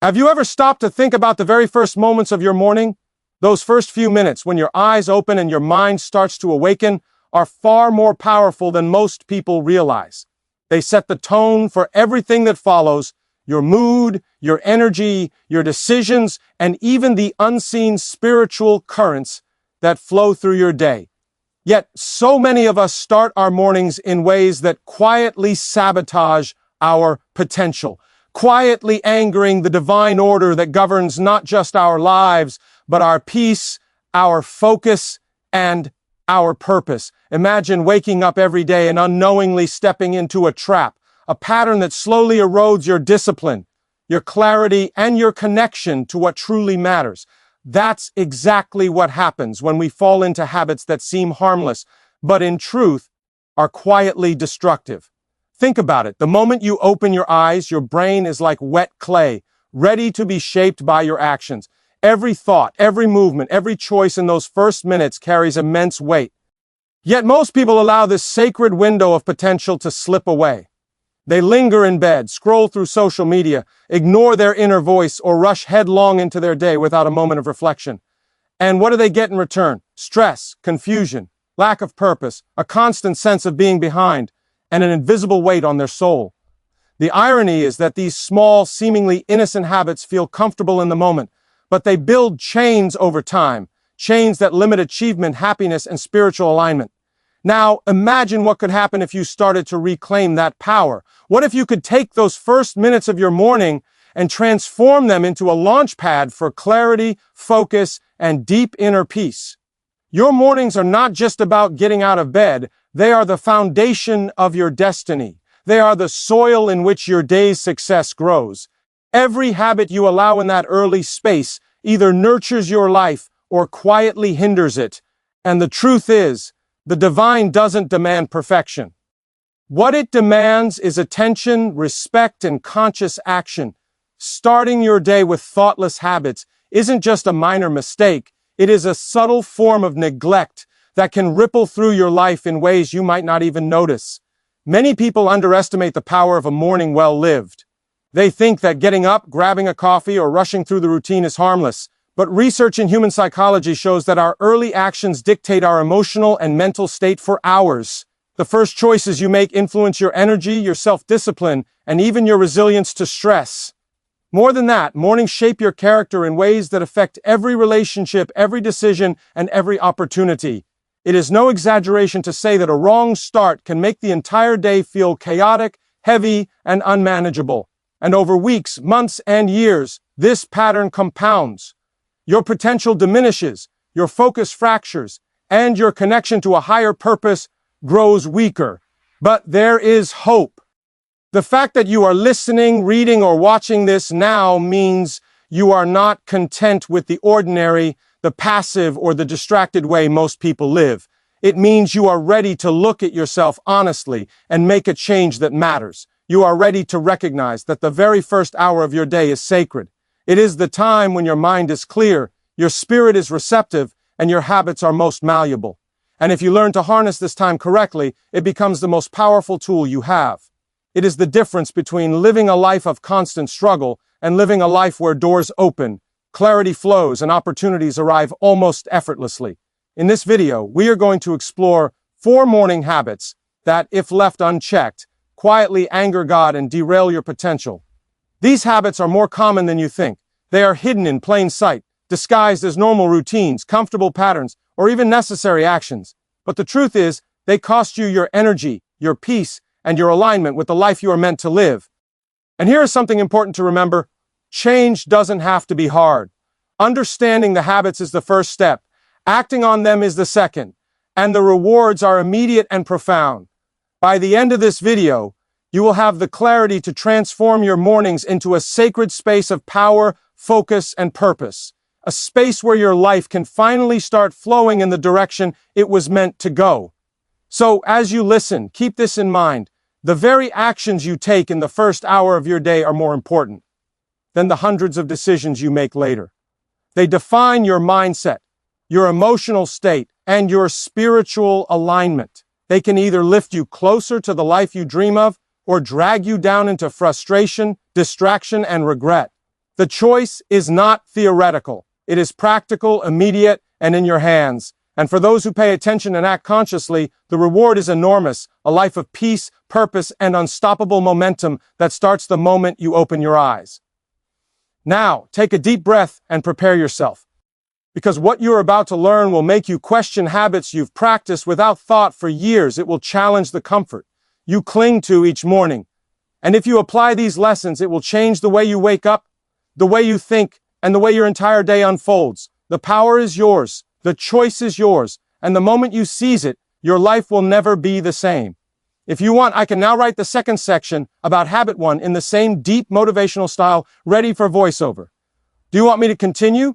Have you ever stopped to think about the very first moments of your morning? Those first few minutes when your eyes open and your mind starts to awaken are far more powerful than most people realize. They set the tone for everything that follows: your mood, your energy, your decisions, and even the unseen spiritual currents that flow through your day. Yet, so many of us start our mornings in ways that quietly sabotage our potential, quietly angering the divine order that governs not just our lives, but our peace, our focus, and our purpose. Imagine waking up every day and unknowingly stepping into a trap, a pattern that slowly erodes your discipline, your clarity, and your connection to what truly matters. That's exactly what happens when we fall into habits that seem harmless, but in truth are quietly destructive. Think about it. The moment you open your eyes, your brain is like wet clay, ready to be shaped by your actions. Every thought, every movement, every choice in those first minutes carries immense weight. Yet most people allow this sacred window of potential to slip away. They linger in bed, scroll through social media, ignore their inner voice, or rush headlong into their day without a moment of reflection. And what do they get in return? Stress, confusion, lack of purpose, a constant sense of being behind, and an invisible weight on their soul. The irony is that these small, seemingly innocent habits feel comfortable in the moment, but they build chains over time, chains that limit achievement, happiness, and spiritual alignment. Now, imagine what could happen if you started to reclaim that power. What if you could take those first minutes of your morning and transform them into a launch pad for clarity, focus, and deep inner peace? Your mornings are not just about getting out of bed. They are the foundation of your destiny. They are the soil in which your day's success grows. Every habit you allow in that early space either nurtures your life or quietly hinders it. And the truth is, the divine doesn't demand perfection. What it demands is attention, respect, and conscious action. Starting your day with thoughtless habits isn't just a minor mistake. It is a subtle form of neglect that can ripple through your life in ways you might not even notice. Many people underestimate the power of a morning well lived. They think that getting up, grabbing a coffee, or rushing through the routine is harmless. But research in human psychology shows that our early actions dictate our emotional and mental state for hours. The first choices you make influence your energy, your self-discipline, and even your resilience to stress. More than that, mornings shape your character in ways that affect every relationship, every decision, and every opportunity. It is no exaggeration to say that a wrong start can make the entire day feel chaotic, heavy, and unmanageable. And over weeks, months, and years, this pattern compounds. Your potential diminishes, your focus fractures, and your connection to a higher purpose grows weaker. But there is hope. The fact that you are listening, reading, or watching this now means you are not content with the ordinary, the passive, or the distracted way most people live. It means you are ready to look at yourself honestly and make a change that matters. You are ready to recognize that the very first hour of your day is sacred. It is the time when your mind is clear, your spirit is receptive, and your habits are most malleable. And if you learn to harness this time correctly, it becomes the most powerful tool you have. It is the difference between living a life of constant struggle and living a life where doors open, clarity flows, and opportunities arrive almost effortlessly. In this video, we are going to explore 4 morning habits that, if left unchecked, quietly anger God and derail your potential. These habits are more common than you think. They are hidden in plain sight, disguised as normal routines, comfortable patterns, or even necessary actions. But the truth is, they cost you your energy, your peace, and your alignment with the life you are meant to live. And here is something important to remember. Change doesn't have to be hard. Understanding the habits is the first step. Acting on them is the second. And the rewards are immediate and profound. By the end of this video, you will have the clarity to transform your mornings into a sacred space of power, focus, and purpose. A space where your life can finally start flowing in the direction it was meant to go. So, as you listen, keep this in mind. The very actions you take in the first hour of your day are more important than the hundreds of decisions you make later. They define your mindset, your emotional state, and your spiritual alignment. They can either lift you closer to the life you dream of, or drag you down into frustration, distraction, and regret. The choice is not theoretical. It is practical, immediate, and in your hands. And for those who pay attention and act consciously, the reward is enormous, a life of peace, purpose, and unstoppable momentum that starts the moment you open your eyes. Now, take a deep breath and prepare yourself. Because what you're about to learn will make you question habits you've practiced without thought for years. It will challenge the comfort you cling to each morning. And if you apply these lessons, it will change the way you wake up, the way you think, and the way your entire day unfolds. The power is yours. The choice is yours, and the moment you seize it, your life will never be the same. If you want, I can now write the second section about Habit 1 in the same deep motivational style, ready for voiceover. Do you want me to continue?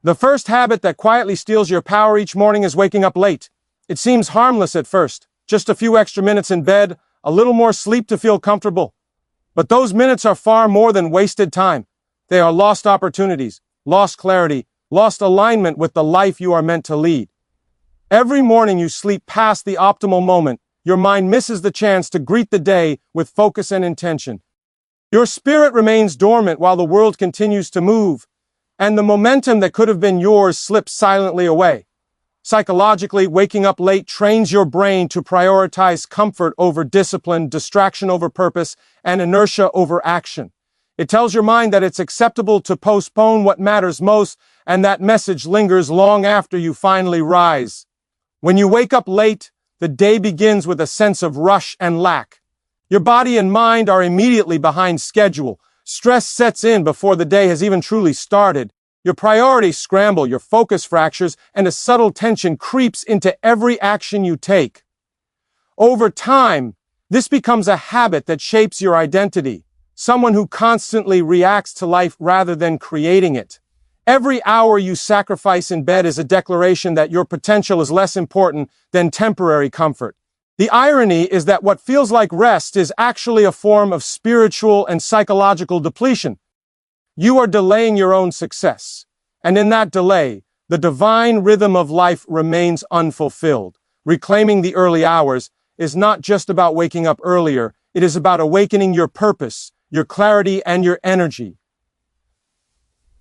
The first habit that quietly steals your power each morning is waking up late. It seems harmless at first, just a few extra minutes in bed, a little more sleep to feel comfortable. But those minutes are far more than wasted time. They are lost opportunities, lost clarity, lost alignment with the life you are meant to lead. Every morning you sleep past the optimal moment, your mind misses the chance to greet the day with focus and intention. Your spirit remains dormant while the world continues to move, and the momentum that could have been yours slips silently away. Psychologically, waking up late trains your brain to prioritize comfort over discipline, distraction over purpose, and inertia over action. It tells your mind that it's acceptable to postpone what matters most, and that message lingers long after you finally rise. When you wake up late, the day begins with a sense of rush and lack. Your body and mind are immediately behind schedule. Stress sets in before the day has even truly started. Your priorities scramble, your focus fractures, and a subtle tension creeps into every action you take. Over time, this becomes a habit that shapes your identity. Someone who constantly reacts to life rather than creating it. Every hour you sacrifice in bed is a declaration that your potential is less important than temporary comfort. The irony is that what feels like rest is actually a form of spiritual and psychological depletion. You are delaying your own success. And in that delay, the divine rhythm of life remains unfulfilled. Reclaiming the early hours is not just about waking up earlier. It is about awakening your purpose, your clarity, and your energy.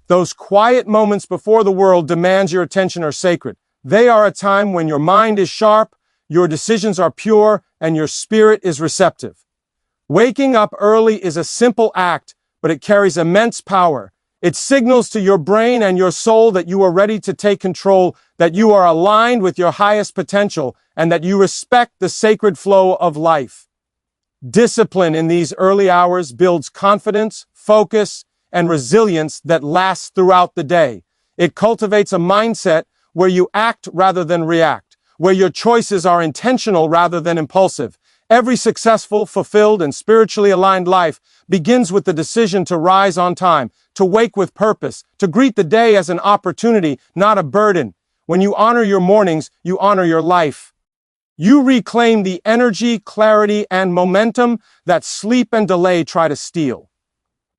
Those quiet moments before the world demands your attention are sacred. They are a time when your mind is sharp, your decisions are pure, and your spirit is receptive. Waking up early is a simple act, but it carries immense power. It signals to your brain and your soul that you are ready to take control, that you are aligned with your highest potential, and that you respect the sacred flow of life. Discipline in these early hours builds confidence, focus, and resilience that lasts throughout the day. It cultivates a mindset where you act rather than react, where your choices are intentional rather than impulsive. Every successful, fulfilled, and spiritually aligned life begins with the decision to rise on time, to wake with purpose, to greet the day as an opportunity, not a burden. When you honor your mornings, you honor your life. You reclaim the energy, clarity, and momentum that sleep and delay try to steal.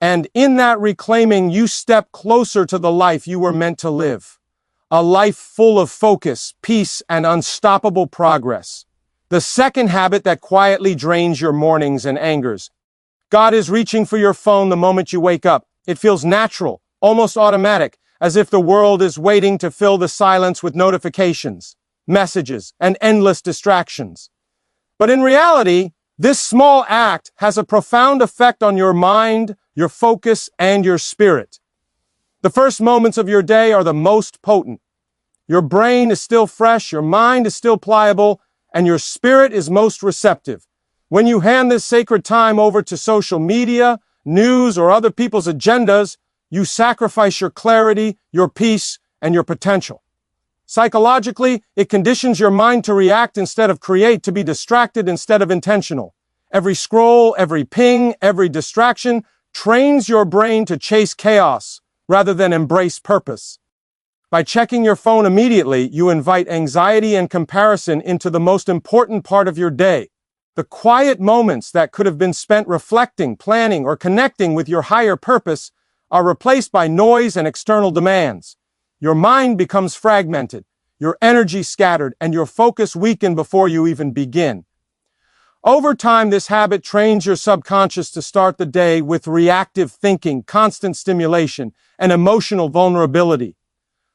And in that reclaiming, you step closer to the life you were meant to live. A life full of focus, peace, and unstoppable progress. The second habit that quietly drains your mornings and angers. God is reaching for your phone the moment you wake up. It feels natural, almost automatic, as if the world is waiting to fill the silence with notifications, messages, and endless distractions. But in reality, this small act has a profound effect on your mind, your focus, and your spirit. The first moments of your day are the most potent. Your brain is still fresh, your mind is still pliable, and your spirit is most receptive. When you hand this sacred time over to social media, news, or other people's agendas, you sacrifice your clarity, your peace, and your potential. Psychologically, it conditions your mind to react instead of create, to be distracted instead of intentional. Every scroll, every ping, every distraction trains your brain to chase chaos rather than embrace purpose. By checking your phone immediately, you invite anxiety and comparison into the most important part of your day. The quiet moments that could have been spent reflecting, planning, or connecting with your higher purpose are replaced by noise and external demands. Your mind becomes fragmented, your energy scattered, and your focus weakened before you even begin. Over time, this habit trains your subconscious to start the day with reactive thinking, constant stimulation, and emotional vulnerability.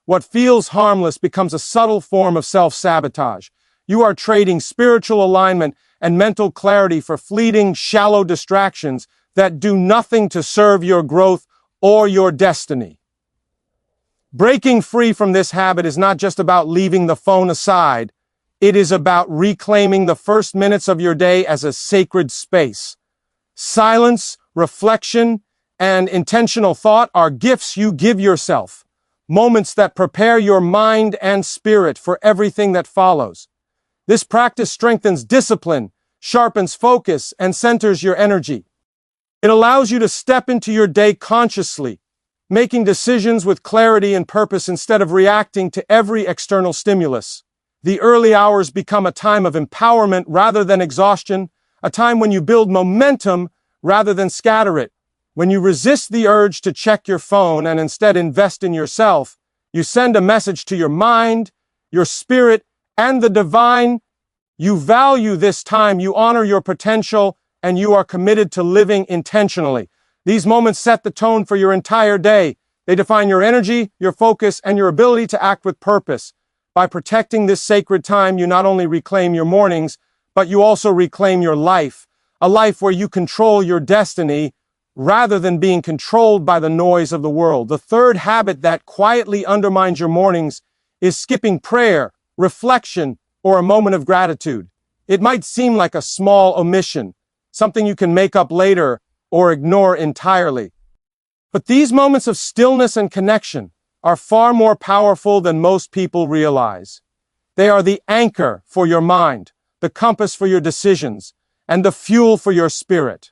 What feels harmless becomes a subtle form of self-sabotage. You are trading spiritual alignment and mental clarity for fleeting, shallow distractions that do nothing to serve your growth or your destiny. Breaking free from this habit is not just about leaving the phone aside. It is about reclaiming the first minutes of your day as a sacred space. Silence, reflection, and intentional thought are gifts you give yourself, moments that prepare your mind and spirit for everything that follows. This practice strengthens discipline, sharpens focus, and centers your energy. It allows you to step into your day consciously, making decisions with clarity and purpose instead of reacting to every external stimulus. The early hours become a time of empowerment rather than exhaustion, a time when you build momentum rather than scatter it. When you resist the urge to check your phone and instead invest in yourself, you send a message to your mind, your spirit, and the divine. You value this time, you honor your potential, and you are committed to living intentionally. These moments set the tone for your entire day. They define your energy, your focus, and your ability to act with purpose. By protecting this sacred time, you not only reclaim your mornings, but you also reclaim your life, a life where you control your destiny rather than being controlled by the noise of the world. The third habit that quietly undermines your mornings is skipping prayer, reflection, or a moment of gratitude. It might seem like a small omission, something you can make up later or ignore entirely. But these moments of stillness and connection are far more powerful than most people realize. They are the anchor for your mind, the compass for your decisions, and the fuel for your spirit.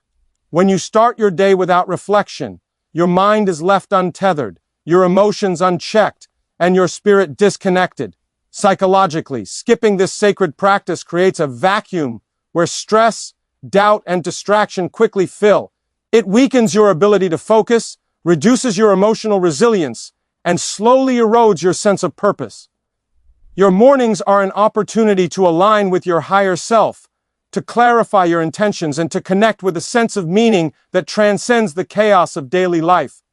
When you start your day without reflection, your mind is left untethered, your emotions unchecked, and your spirit disconnected. Psychologically, skipping this sacred practice creates a vacuum where stress, doubt, and distraction quickly fill. It weakens your ability to focus, reduces your emotional resilience, and slowly erodes your sense of purpose. Your mornings are an opportunity to align with your higher self, to clarify your intentions, and to connect with a sense of meaning that transcends the chaos of daily life.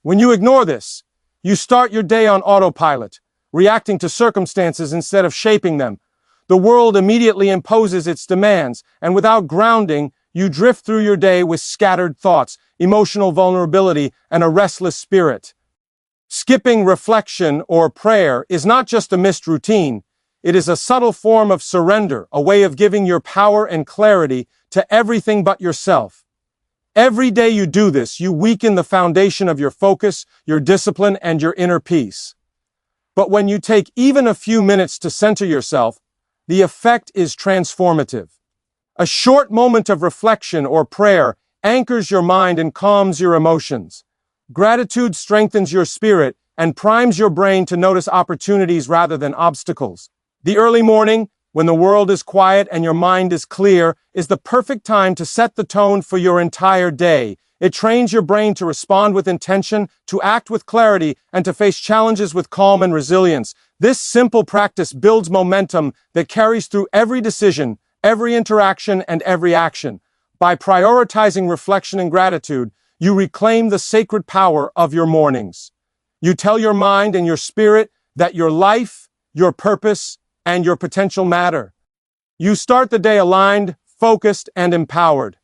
When you ignore this, you start your day on autopilot, reacting to circumstances instead of shaping them. The world immediately imposes its demands, and without grounding, you drift through your day with scattered thoughts, emotional vulnerability, and a restless spirit. Skipping reflection or prayer is not just a missed routine. It is a subtle form of surrender, a way of giving your power and clarity to everything but yourself. Every day you do this, you weaken the foundation of your focus, your discipline, and your inner peace. But when you take even a few minutes to center yourself, the effect is transformative. A short moment of reflection or prayer anchors your mind and calms your emotions. Gratitude strengthens your spirit and primes your brain to notice opportunities rather than obstacles. The early morning, when the world is quiet and your mind is clear, is the perfect time to set the tone for your entire day. It trains your brain to respond with intention, to act with clarity, and to face challenges with calm and resilience. This simple practice builds momentum that carries through every decision, every interaction, and every action. By prioritizing reflection and gratitude, you reclaim the sacred power of your mornings. You tell your mind and your spirit that your life, your purpose, and your potential matter. You start the day aligned, focused, and empowered.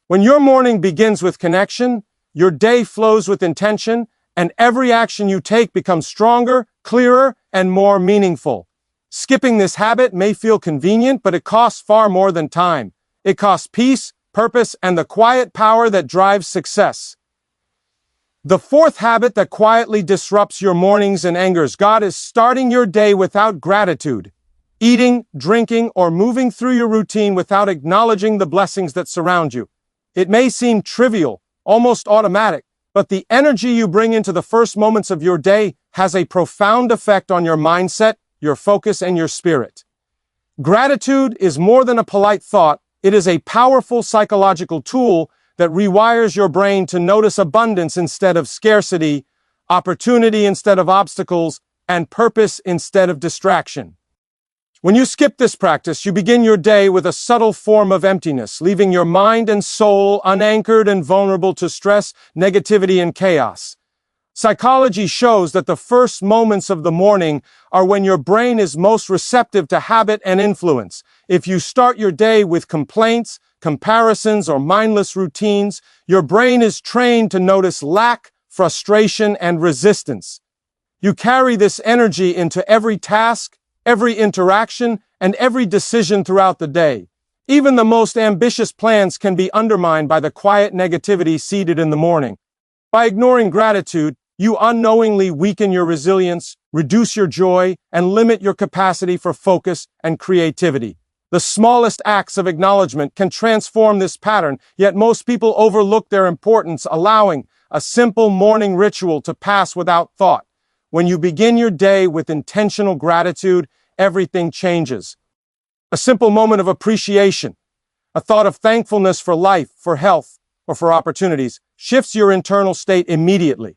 When your morning begins with connection, your day flows with intention, and every action you take becomes stronger, clearer, and more meaningful. Skipping this habit may feel convenient, but it costs far more than time. It costs peace, purpose, and the quiet power that drives success. The fourth habit that quietly disrupts your mornings and angers God is starting your day without gratitude. Eating, drinking, or moving through your routine without acknowledging the blessings that surround you. It may seem trivial, almost automatic, but the energy you bring into the first moments of your day has a profound effect on your mindset, your focus, and your spirit. Gratitude is more than a polite thought. It is a powerful psychological tool that rewires your brain to notice abundance instead of scarcity, opportunity instead of obstacles, and purpose instead of distraction. When you skip this practice, you begin your day with a subtle form of emptiness, leaving your mind and soul unanchored and vulnerable to stress, negativity, and chaos. Psychology shows that the first moments of the morning are when your brain is most receptive to habit and influence. If you start your day with complaints, comparisons, or mindless routines, your brain is trained to notice lack, frustration, and resistance. You carry this energy into every task, every interaction, and every decision throughout the day. Even the most ambitious plans can be undermined by the quiet negativity seeded in the morning. By ignoring gratitude, you unknowingly weaken your resilience, reduce your joy, and limit your capacity for focus and creativity. The smallest acts of acknowledgement can transform this pattern, yet most people overlook their importance, allowing a simple morning ritual to pass without thought. When you begin your day with intentional gratitude, everything changes. A simple moment of appreciation, a thought of thankfulness for life, for health, or for opportunities, shifts your internal state immediately.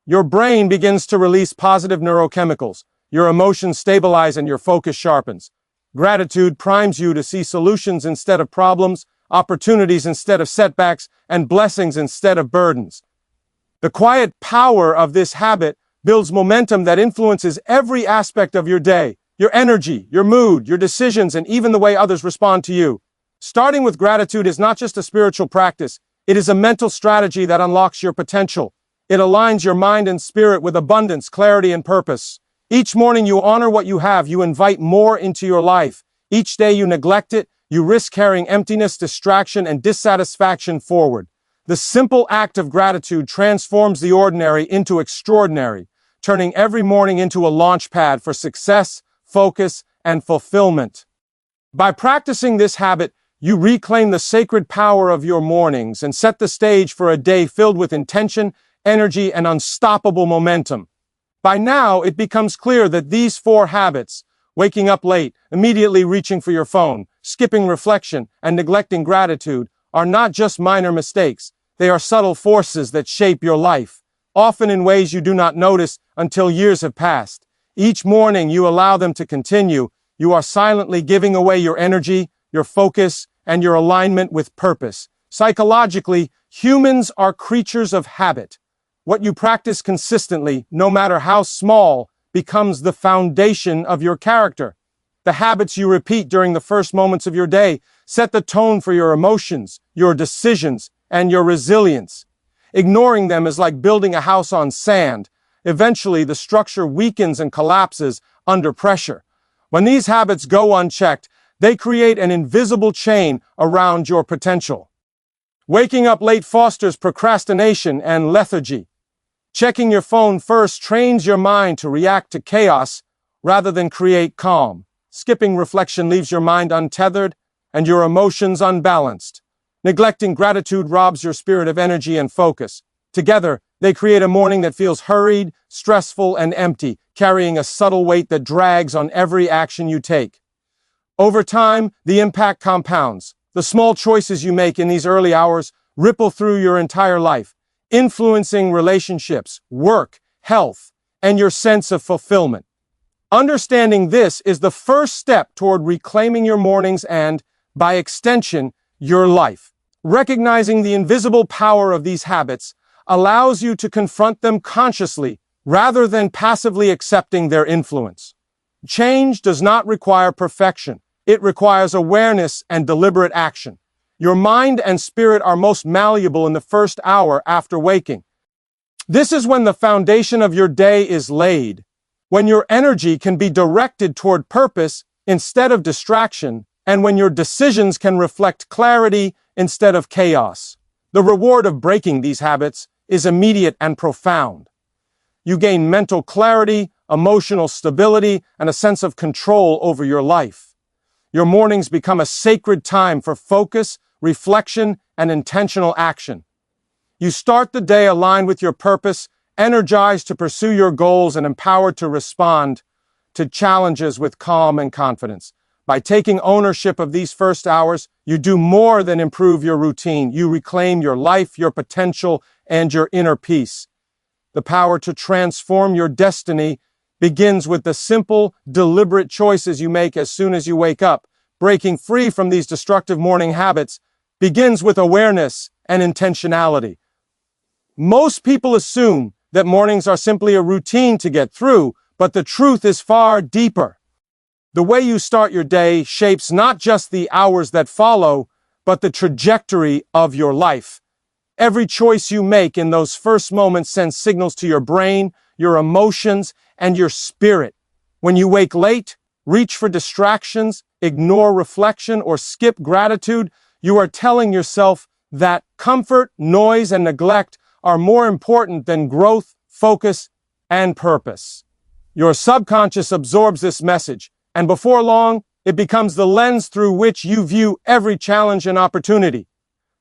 Your brain begins to release positive neurochemicals, your emotions stabilize, and your focus sharpens. Gratitude primes you to see solutions instead of problems, opportunities instead of setbacks, and blessings instead of burdens. The quiet power of this habit builds momentum that influences every aspect of your day, your energy, your mood, your decisions, and even the way others respond to you. Starting with gratitude is not just a spiritual practice, it is a mental strategy that unlocks your potential. It aligns your mind and spirit with abundance, clarity, and purpose. Each morning you honor what you have, you invite more into your life. Each day you neglect it, you risk carrying emptiness, distraction, and dissatisfaction forward. The simple act of gratitude transforms the ordinary into extraordinary, turning every morning into a launch pad for success, focus, and fulfillment. By practicing this habit, you reclaim the sacred power of your mornings and set the stage for a day filled with intention, energy, and unstoppable momentum. By now, it becomes clear that these 4 habits, waking up late, immediately reaching for your phone, skipping reflection, and neglecting gratitude, are not just minor mistakes. They are subtle forces that shape your life, often in ways you do not notice until years have passed. Each morning you allow them to continue, you are silently giving away your energy, your focus, and your alignment with purpose. Psychologically, humans are creatures of habit. What you practice consistently, no matter how small, becomes the foundation of your character. The habits you repeat during the first moments of your day set the tone for your emotions, your decisions, and your resilience. Ignoring them is like building a house on sand. Eventually, the structure weakens and collapses under pressure. When these habits go unchecked, they create an invisible chain around your potential. Waking up late fosters procrastination and lethargy. Checking your phone first trains your mind to react to chaos rather than create calm. Skipping reflection leaves your mind untethered and your emotions unbalanced. Neglecting gratitude robs your spirit of energy and focus. Together, they create a morning that feels hurried, stressful, and empty, carrying a subtle weight that drags on every action you take. Over time, the impact compounds. The small choices you make in these early hours ripple through your entire life, influencing relationships, work, health, and your sense of fulfillment. Understanding this is the first step toward reclaiming your mornings and, by extension, your life. Recognizing the invisible power of these habits allows you to confront them consciously rather than passively accepting their influence. Change does not require perfection. It requires awareness and deliberate action. Your mind and spirit are most malleable in the first hour after waking. This is when the foundation of your day is laid, when your energy can be directed toward purpose instead of distraction, and when your decisions can reflect clarity instead of chaos. The reward of breaking these habits is immediate and profound. You gain mental clarity, emotional stability, and a sense of control over your life. Your mornings become a sacred time for focus, reflection, and intentional action. You start the day aligned with your purpose, energized to pursue your goals, and empowered to respond to challenges with calm and confidence. By taking ownership of these first hours, you do more than improve your routine. You reclaim your life, your potential, and your inner peace. The power to transform your destiny begins with the simple, deliberate choices you make as soon as you wake up. Breaking free from these destructive morning habits begins with awareness and intentionality. Most people assume that mornings are simply a routine to get through, but the truth is far deeper. The way you start your day shapes not just the hours that follow, but the trajectory of your life. Every choice you make in those first moments sends signals to your brain, your emotions, and your spirit. When you wake late, reach for distractions, ignore reflection, or skip gratitude, you are telling yourself that comfort, noise, and neglect are more important than growth, focus, and purpose. Your subconscious absorbs this message, and before long, it becomes the lens through which you view every challenge and opportunity.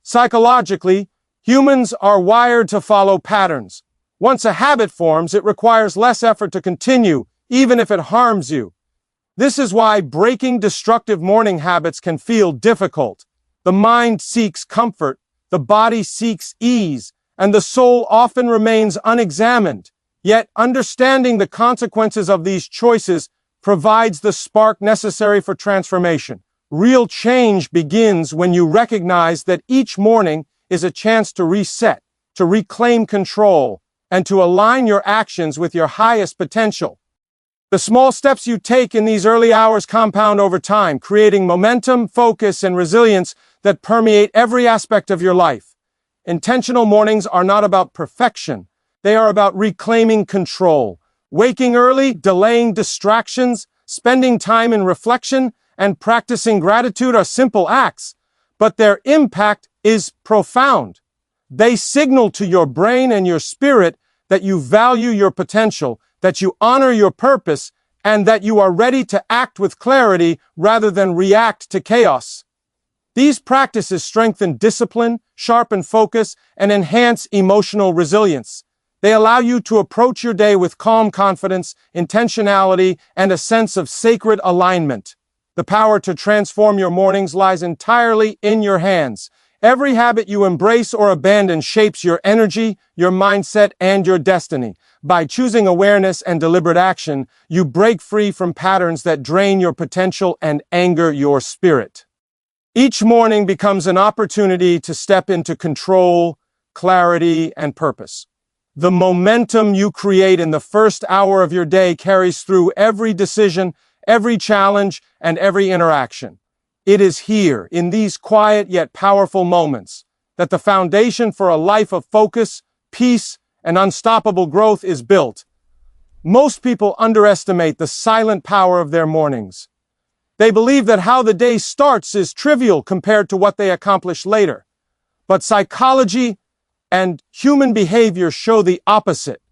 Psychologically, humans are wired to follow patterns. Once a habit forms, it requires less effort to continue, even if it harms you. This is why breaking destructive morning habits can feel difficult. The mind seeks comfort, the body seeks ease, and the soul often remains unexamined. Yet, understanding the consequences of these choices provides the spark necessary for transformation. Real change begins when you recognize that each morning is a chance to reset, to reclaim control, and to align your actions with your highest potential. The small steps you take in these early hours compound over time, creating momentum, focus, and resilience that permeate every aspect of your life. Intentional mornings are not about perfection. They are about reclaiming control. Waking early, delaying distractions, spending time in reflection, and practicing gratitude are simple acts, but their impact is profound. They signal to your brain and your spirit that you value your potential, that you honor your purpose, and that you are ready to act with clarity rather than react to chaos. These practices strengthen discipline, sharpen focus, and enhance emotional resilience. They allow you to approach your day with calm confidence, intentionality, and a sense of sacred alignment. The power to transform your mornings lies entirely in your hands. Every habit you embrace or abandon shapes your energy, your mindset, and your destiny. By choosing awareness and deliberate action, you break free from patterns that drain your potential and anger your spirit. Each morning becomes an opportunity to step into control, clarity, and purpose. The momentum you create in the first hour of your day carries through every decision, every challenge, and every interaction. It is here, in these quiet yet powerful moments, that the foundation for a life of focus, peace, and unstoppable growth is built. Most people underestimate the silent power of their mornings. They believe that how the day starts is trivial compared to what they accomplish later. But psychology and human behavior show the opposite.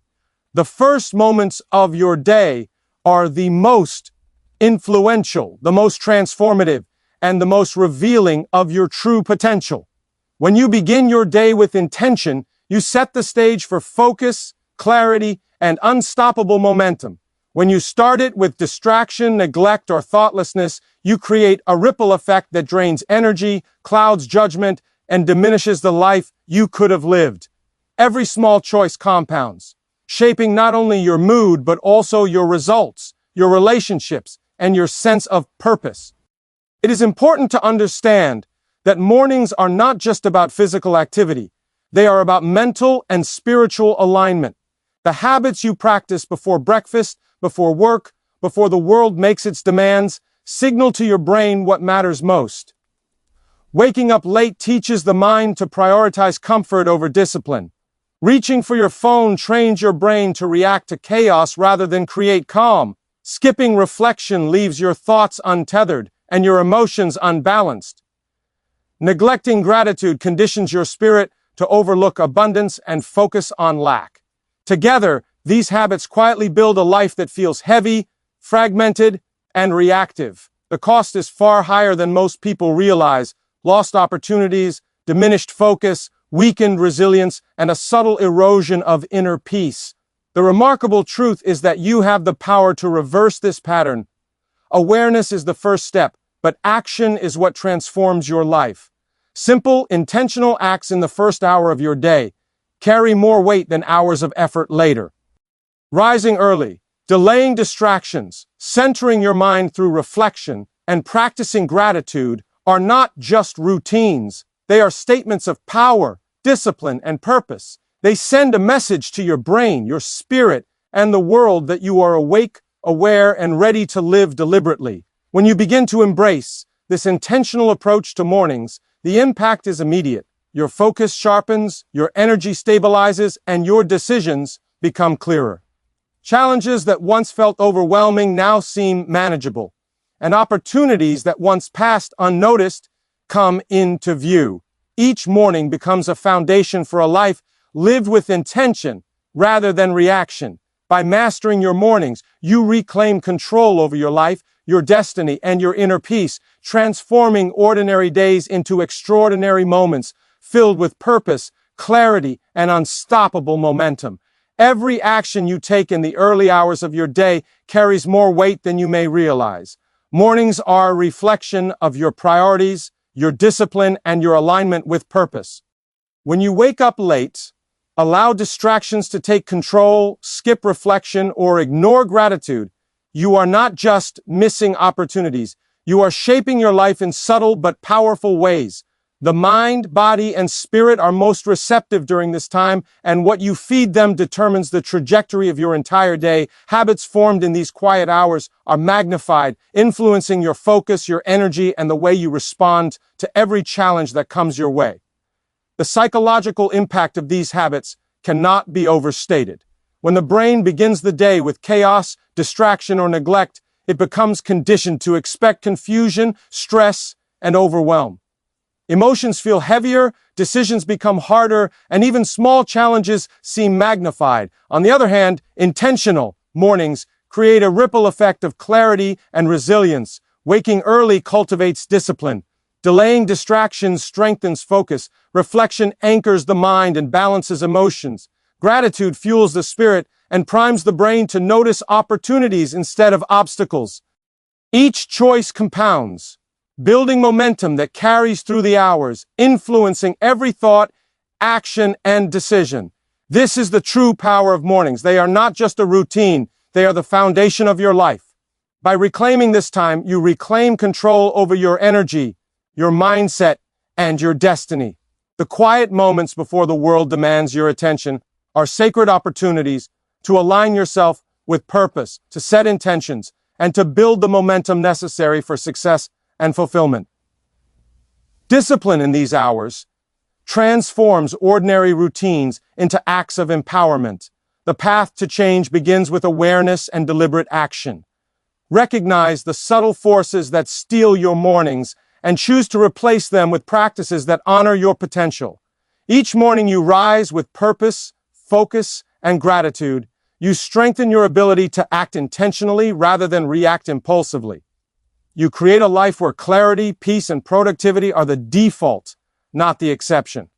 The first moments of your day are the most influential, the most transformative, and the most revealing of your true potential. When you begin your day with intention, you set the stage for focus, clarity, and unstoppable momentum. When you start it with distraction, neglect, or thoughtlessness, you create a ripple effect that drains energy, clouds judgment, and diminishes the life you could have lived. Every small choice compounds, shaping not only your mood, but also your results, your relationships, and your sense of purpose. It is important to understand that mornings are not just about physical activity. They are about mental and spiritual alignment. The habits you practice before breakfast, before work, before the world makes its demands, signal to your brain what matters most. Waking up late teaches the mind to prioritize comfort over discipline. Reaching for your phone trains your brain to react to chaos rather than create calm. Skipping reflection leaves your thoughts untethered and your emotions unbalanced. Neglecting gratitude conditions your spirit to overlook abundance and focus on lack. Together, these habits quietly build a life that feels heavy, fragmented, and reactive. The cost is far higher than most people realize. Lost opportunities, diminished focus, weakened resilience, and a subtle erosion of inner peace. The remarkable truth is that you have the power to reverse this pattern. Awareness is the first step, but action is what transforms your life. Simple, intentional acts in the first hour of your day carry more weight than hours of effort later. Rising early, Delaying distractions, centering your mind through reflection, and practicing gratitude are not just routines. They are statements of power, discipline, and purpose. They send a message to your brain, your spirit, and the world that you are awake, aware, and ready to live deliberately. When you begin to embrace this intentional approach to mornings, the impact is immediate. Your focus sharpens, your energy stabilizes, and your decisions become clearer. Challenges that once felt overwhelming now seem manageable, and opportunities that once passed unnoticed come into view. Each morning becomes a foundation for a life lived with intention rather than reaction. By mastering your mornings, you reclaim control over your life, your destiny, and your inner peace, transforming ordinary days into extraordinary moments filled with purpose, clarity, and unstoppable momentum. Every action you take in the early hours of your day carries more weight than you may realize. Mornings are a reflection of your priorities, your discipline, and your alignment with purpose. When you wake up late, allow distractions to take control, skip reflection, or ignore gratitude, you are not just missing opportunities, you are shaping your life in subtle but powerful ways. The mind, body, and spirit are most receptive during this time, and what you feed them determines the trajectory of your entire day. Habits formed in these quiet hours are magnified, influencing your focus, your energy, and the way you respond to every challenge that comes your way. The psychological impact of these habits cannot be overstated. When the brain begins the day with chaos, distraction, or neglect, it becomes conditioned to expect confusion, stress, and overwhelm. Emotions feel heavier, decisions become harder, and even small challenges seem magnified. On the other hand, intentional mornings create a ripple effect of clarity and resilience. Waking early cultivates discipline. Delaying distractions strengthens focus. Reflection anchors the mind and balances emotions. Gratitude fuels the spirit and primes the brain to notice opportunities instead of obstacles. Each choice compounds, building momentum that carries through the hours, influencing every thought, action, and decision. This is the true power of mornings. They are not just a routine, they are the foundation of your life. By reclaiming this time, you reclaim control over your energy, your mindset, and your destiny. The quiet moments before the world demands your attention are sacred opportunities to align yourself with purpose, to set intentions, and to build the momentum necessary for success and fulfillment. Discipline in these hours transforms ordinary routines into acts of empowerment. The path to change begins with awareness and deliberate action. Recognize the subtle forces that steal your mornings and choose to replace them with practices that honor your potential. Each morning you rise with purpose, focus, and gratitude. You strengthen your ability to act intentionally rather than react impulsively. You create a life where clarity, peace, and productivity are the default, not the exception.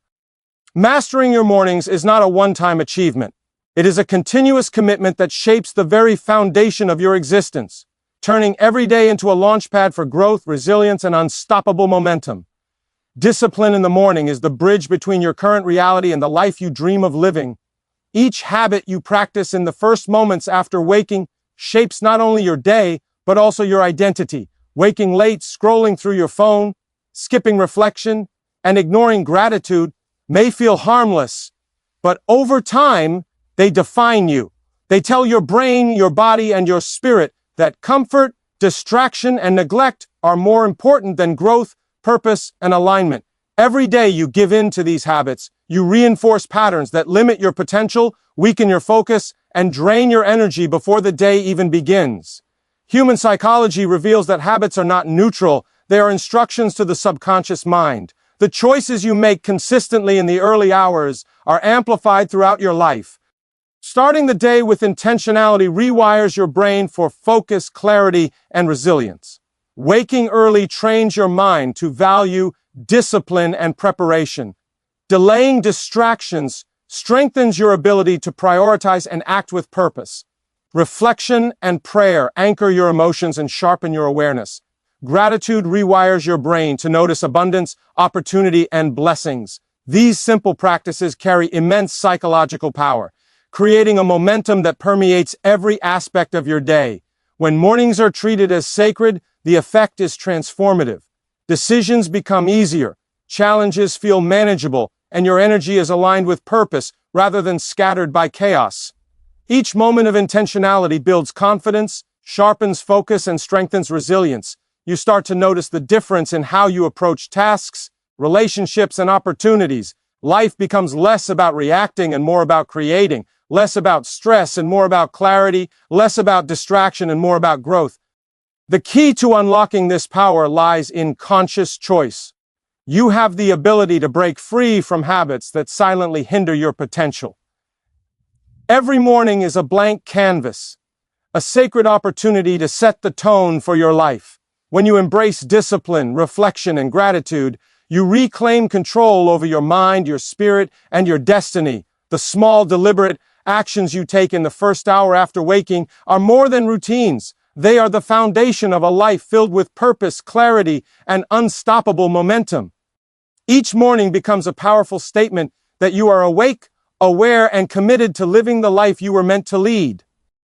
Mastering your mornings is not a one-time achievement. It is a continuous commitment that shapes the very foundation of your existence, turning every day into a launchpad for growth, resilience, and unstoppable momentum. Discipline in the morning is the bridge between your current reality and the life you dream of living. Each habit you practice in the first moments after waking shapes not only your day, but also your identity. Waking late, scrolling through your phone, skipping reflection, and ignoring gratitude may feel harmless, but over time, they define you. They tell your brain, your body, and your spirit that comfort, distraction, and neglect are more important than growth, purpose, and alignment. Every day you give in to these habits, you reinforce patterns that limit your potential, weaken your focus, and drain your energy before the day even begins. Human psychology reveals that habits are not neutral, they are instructions to the subconscious mind. The choices you make consistently in the early hours are amplified throughout your life. Starting the day with intentionality rewires your brain for focus, clarity, and resilience. Waking early trains your mind to value discipline and preparation. Delaying distractions strengthens your ability to prioritize and act with purpose. Reflection and prayer anchor your emotions and sharpen your awareness. Gratitude rewires your brain to notice abundance, opportunity, and blessings. These simple practices carry immense psychological power, creating a momentum that permeates every aspect of your day. When mornings are treated as sacred, the effect is transformative. Decisions become easier, challenges feel manageable, and your energy is aligned with purpose rather than scattered by chaos. Each moment of intentionality builds confidence, sharpens focus, and strengthens resilience. You start to notice the difference in how you approach tasks, relationships, and opportunities. Life becomes less about reacting and more about creating, less about stress and more about clarity, less about distraction and more about growth. The key to unlocking this power lies in conscious choice. You have the ability to break free from habits that silently hinder your potential. Every morning is a blank canvas, a sacred opportunity to set the tone for your life. When you embrace discipline, reflection, and gratitude, you reclaim control over your mind, your spirit, and your destiny. The small, deliberate actions you take in the first hour after waking are more than routines. They are the foundation of a life filled with purpose, clarity, and unstoppable momentum. Each morning becomes a powerful statement that you are awake, aware, and committed to living the life you were meant to lead.